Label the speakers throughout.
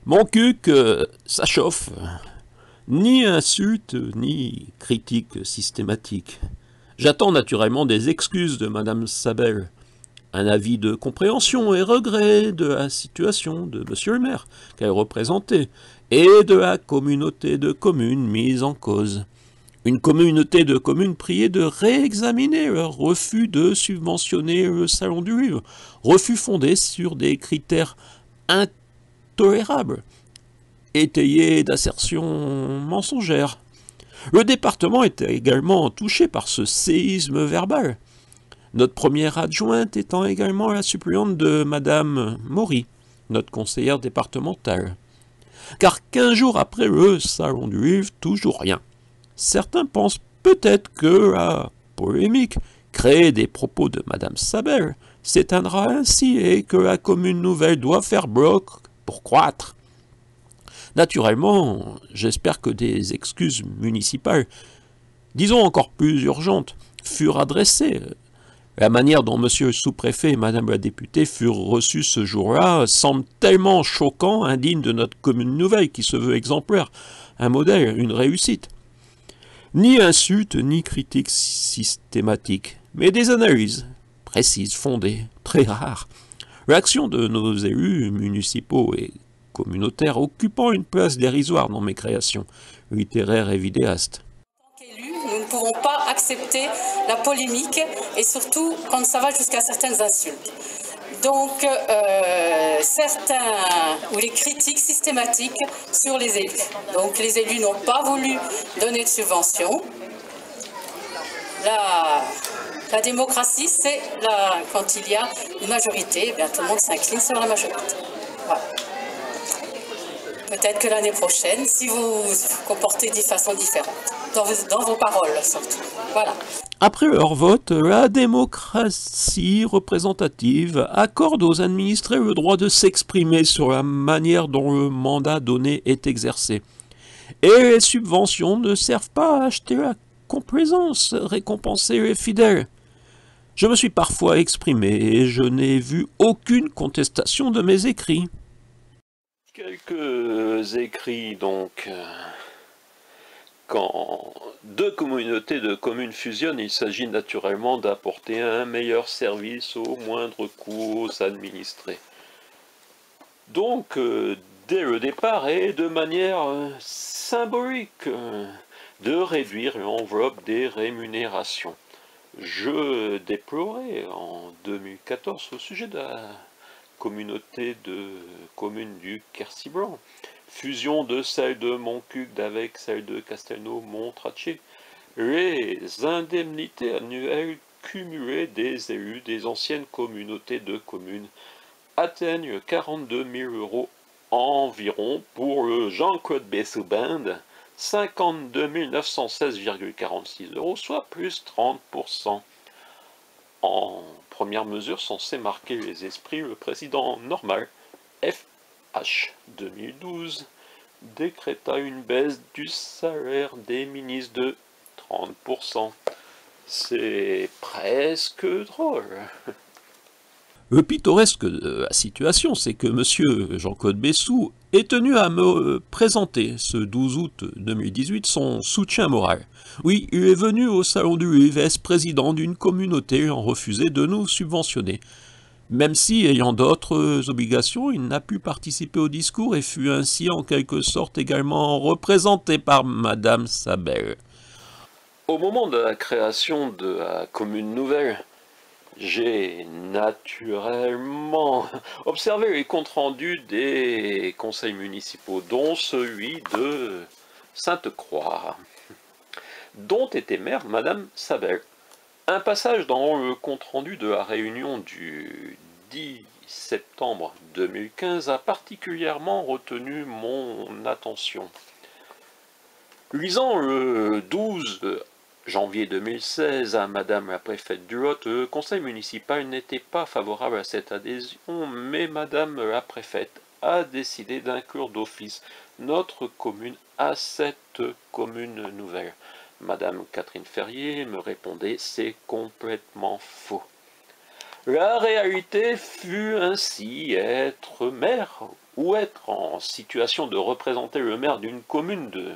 Speaker 1: Mon cuc, ça chauffe. Ni insulte, ni critique systématique. J'attends naturellement des excuses de Madame Sabel, un avis de compréhension et regret de la situation de Monsieur le maire qu'elle représentait et de la communauté de communes mise en cause. Une communauté de communes priée de réexaminer leur refus de subventionner le Salon du Livre, refus fondé sur des critères intolérables, étayés d'assertions mensongères. Le département était également touché par ce séisme verbal, notre première adjointe étant également la suppléante de Madame Maury, notre conseillère départementale. Car 15 jours après le Salon du Livre, toujours rien. Certains pensent peut-être que la polémique créée des propos de Madame Sabel s'éteindra ainsi et que la commune nouvelle doit faire bloc pour croître. Naturellement, j'espère que des excuses municipales, disons encore plus urgentes, furent adressées. La manière dont monsieur le sous-préfet et madame la députée furent reçus ce jour-là semble tellement choquant, indigne de notre commune nouvelle qui se veut exemplaire, un modèle, une réussite. Ni insultes, ni critiques systématiques, mais des analyses précises, fondées, très rares. L'action de nos élus municipaux et communautaires occupant une place dérisoire dans mes créations littéraires et vidéastes.
Speaker 2: Élus, nous ne pouvons pas accepter la polémique et surtout quand ça va jusqu'à certaines insultes. Donc certains ou les critiques systématiques sur les élus. Donc les élus n'ont pas voulu donner de subvention. La démocratie, c'est quand il y a une majorité, eh bien, tout le monde s'incline sur la majorité. Voilà. Peut-être que l'année prochaine, si vous vous comportez de façon différente, dans vos paroles surtout. Voilà.
Speaker 1: Après leur vote, la démocratie représentative accorde aux administrés le droit de s'exprimer sur la manière dont le mandat donné est exercé. Et les subventions ne servent pas à acheter la complaisance, récompenser les fidèles. Je me suis parfois exprimé et je n'ai vu aucune contestation de mes écrits. Quelques écrits donc. Quand deux communautés de communes fusionnent, il s'agit naturellement d'apporter un meilleur service au moindre coût aux administrés. Donc, dès le départ et de manière symbolique, de réduire l'enveloppe des rémunérations. Je déplorais en 2014 au sujet de la communauté de communes du Quercy-Blanc, fusion de celle de Montcuq avec celle de Castelnau-Montrachet, les indemnités annuelles cumulées des élus des anciennes communautés de communes atteignent 42 000 € environ pour le Jean-Claude Bessou Band, 52 916,46 €, soit plus 30%. En première mesure censée marquer les esprits, le président normal, FH 2012, décréta une baisse du salaire des ministres de 30%. C'est presque drôle. Le pittoresque de la situation, c'est que M. Jean-Claude Bessou est tenu à me présenter ce 12 août 2018 son soutien moral. Oui, il est venu au salon du livre, président d'une communauté ayant refusé de nous subventionner. Même si, ayant d'autres obligations, il n'a pu participer au discours et fut ainsi en quelque sorte également représenté par Madame Sabel. Au moment de la création de la commune nouvelle, j'ai naturellement observé les comptes rendus des conseils municipaux, dont celui de Sainte-Croix, dont était maire Madame Sabel. Un passage dans le compte rendu de la réunion du 10 septembre 2015 a particulièrement retenu mon attention. Lisant le 12 janvier 2016 à Madame la préfète du Lot, le conseil municipal n'était pas favorable à cette adhésion, mais Madame la préfète a décidé d'inclure d'office notre commune à cette commune nouvelle. Madame Catherine Ferrier me répondait « c'est complètement faux ». La réalité fut ainsi être maire ou être en situation de représenter le maire d'une commune de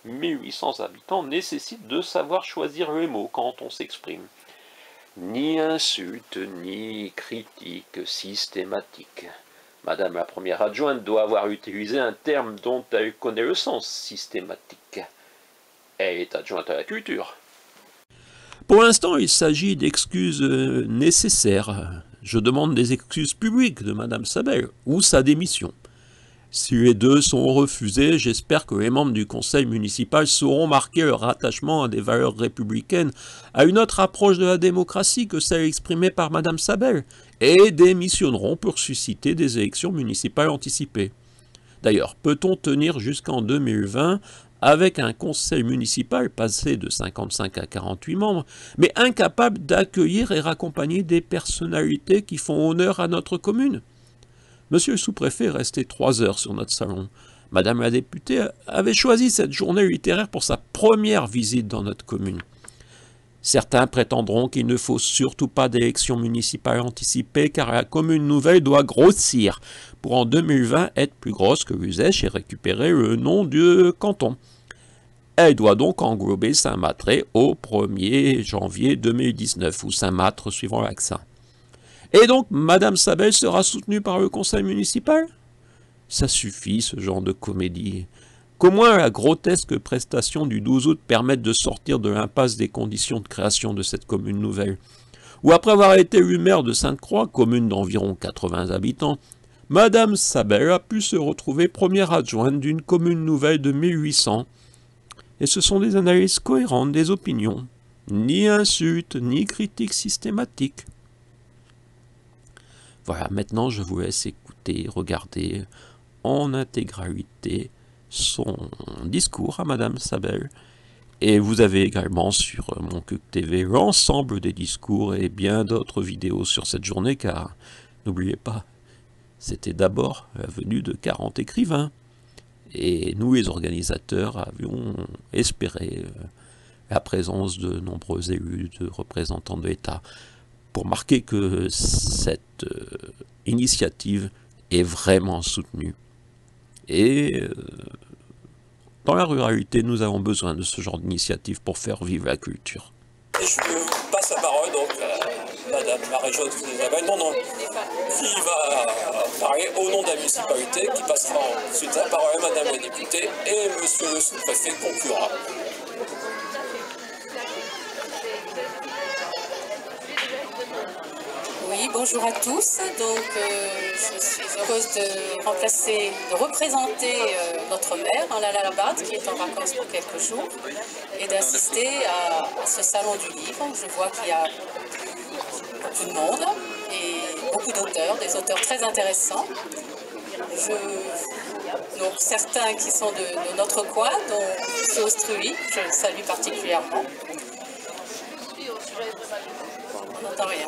Speaker 1: 1800 habitants nécessite de savoir choisir les mots quand on s'exprime. Ni insulte, ni critique systématique. Madame la première adjointe doit avoir utilisé un terme dont elle connaît le sens, systématique. Elle est adjointe à la culture.
Speaker 3: Pour l'instant, il s'agit d'excuses nécessaires. Je demande des excuses publiques de Madame Sabel ou sa démission. Si les deux sont refusés, j'espère que les membres du conseil municipal sauront marquer leur attachement à des valeurs républicaines, à une autre approche de la démocratie que celle exprimée par Madame Sabel, et démissionneront pour susciter des élections municipales anticipées. D'ailleurs, peut-on tenir jusqu'en 2020 avec un conseil municipal passé de 55 à 48 membres, mais incapable d'accueillir et raccompagner des personnalités qui font honneur à notre commune? Monsieur le sous-préfet est resté 3 heures sur notre salon. Madame la députée avait choisi cette journée littéraire pour sa première visite dans notre commune. Certains prétendront qu'il ne faut surtout pas d'élections municipales anticipées car la commune nouvelle doit grossir pour en 2020 être plus grosse que l'Uzèche et récupérer le nom du canton. Elle doit donc englober Saint-Matré au 1er janvier 2019 ou Saint-Matre suivant l'accent. Et donc, Madame Sabel sera soutenue par le conseil municipal? Ça suffit, ce genre de comédie. Qu'au moins la grotesque prestation du 12 août permette de sortir de l'impasse des conditions de création de cette commune nouvelle. Ou après avoir été élue maire de Sainte-Croix, commune d'environ 80 habitants, Madame Sabel a pu se retrouver première adjointe d'une commune nouvelle de 1800. Et ce sont des analyses cohérentes des opinions. Ni insultes, ni critiques systématiques. Voilà, maintenant je vous laisse écouter, regarder en intégralité son discours à Madame Sabel. Et vous avez également sur mon Cuc TV l'ensemble des discours et bien d'autres vidéos sur cette journée, car n'oubliez pas, c'était d'abord la venue de 40 écrivains. Et nous, les organisateurs, avions espéré la présence de nombreux élus, de représentants de l'État, pour marquer que cette initiative est vraiment soutenue. Et dans la ruralité, nous avons besoin de ce genre d'initiative pour faire vivre la culture.
Speaker 4: Et je passe la parole donc à Madame Marie-Josée Isabelle, qui va parler au nom de la municipalité, qui passera ensuite la parole à Madame la députée et Monsieur le sous-préfet conclura.
Speaker 2: Oui, bonjour à tous. Donc, je suis heureuse de représenter notre maire, Lala Labad, qui est en vacances pour quelques jours, et d'assister à ce salon du livre. Je vois qu'il y a beaucoup de monde et beaucoup d'auteurs, des auteurs très intéressants. Donc, certains qui sont de notre coin, dont M. Ostruy, je le salue particulièrement. On n'entend rien.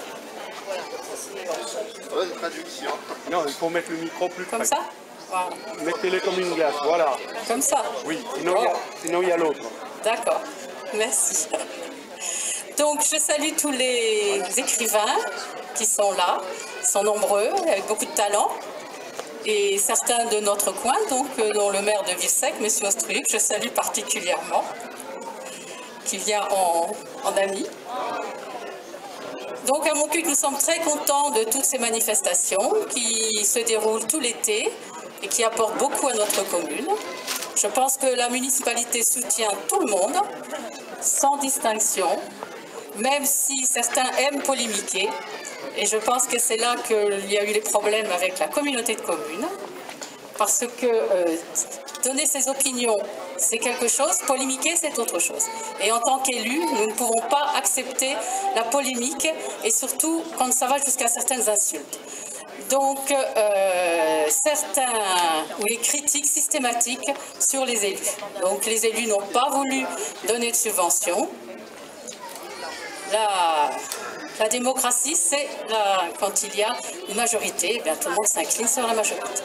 Speaker 5: Traduction. Non, il faut mettre le micro plus près.
Speaker 2: Comme ça? Voilà.
Speaker 5: Mettez-le comme une glace, voilà.
Speaker 2: Comme ça?
Speaker 5: Oui, sinon il y a l'autre.
Speaker 2: D'accord, merci. Donc je salue tous les écrivains qui sont là, ils sont nombreux, avec beaucoup de talent. Et certains de notre coin, donc dont le maire de Villesèque, M. Ostruy, je salue particulièrement, qui vient en ami. Donc à Montcuq, nous sommes très contents de toutes ces manifestations qui se déroulent tout l'été et qui apportent beaucoup à notre commune. Je pense que la municipalité soutient tout le monde, sans distinction, même si certains aiment polémiquer. Et je pense que c'est là qu'il y a eu les problèmes avec la communauté de communes, parce que donner ses opinions, c'est quelque chose, polémiquer, c'est autre chose. Et en tant qu'élus, nous ne pouvons pas accepter la polémique, et surtout quand ça va jusqu'à certaines insultes. Donc, ou les critiques systématiques sur les élus. Donc, les élus n'ont pas voulu donner de subventions. La démocratie, c'est quand il y a une majorité, eh bien, tout le monde s'incline sur la majorité.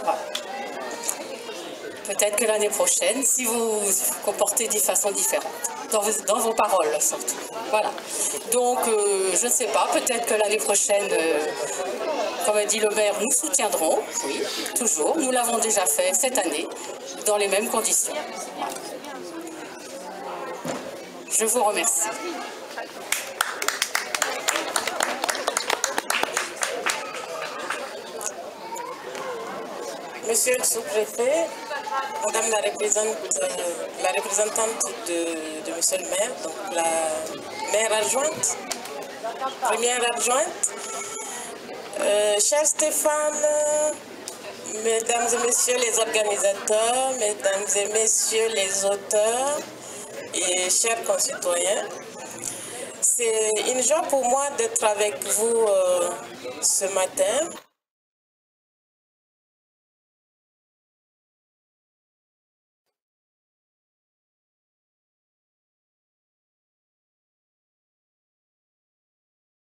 Speaker 2: Voilà. Peut-être que l'année prochaine, si vous vous comportez de façon différente, dans vos paroles surtout. Voilà. Donc, je ne sais pas, peut-être que l'année prochaine, Comme a dit le maire, nous soutiendrons, oui, toujours. Nous l'avons déjà fait cette année, dans les mêmes conditions. Je vous remercie.
Speaker 6: Monsieur le sous-préfet, Madame la représentante de Monsieur le maire, donc la maire adjointe, première adjointe, cher Stéphane, mesdames et messieurs les organisateurs, mesdames et messieurs les auteurs et chers concitoyens, c'est une joie pour moi d'être avec vous ce matin.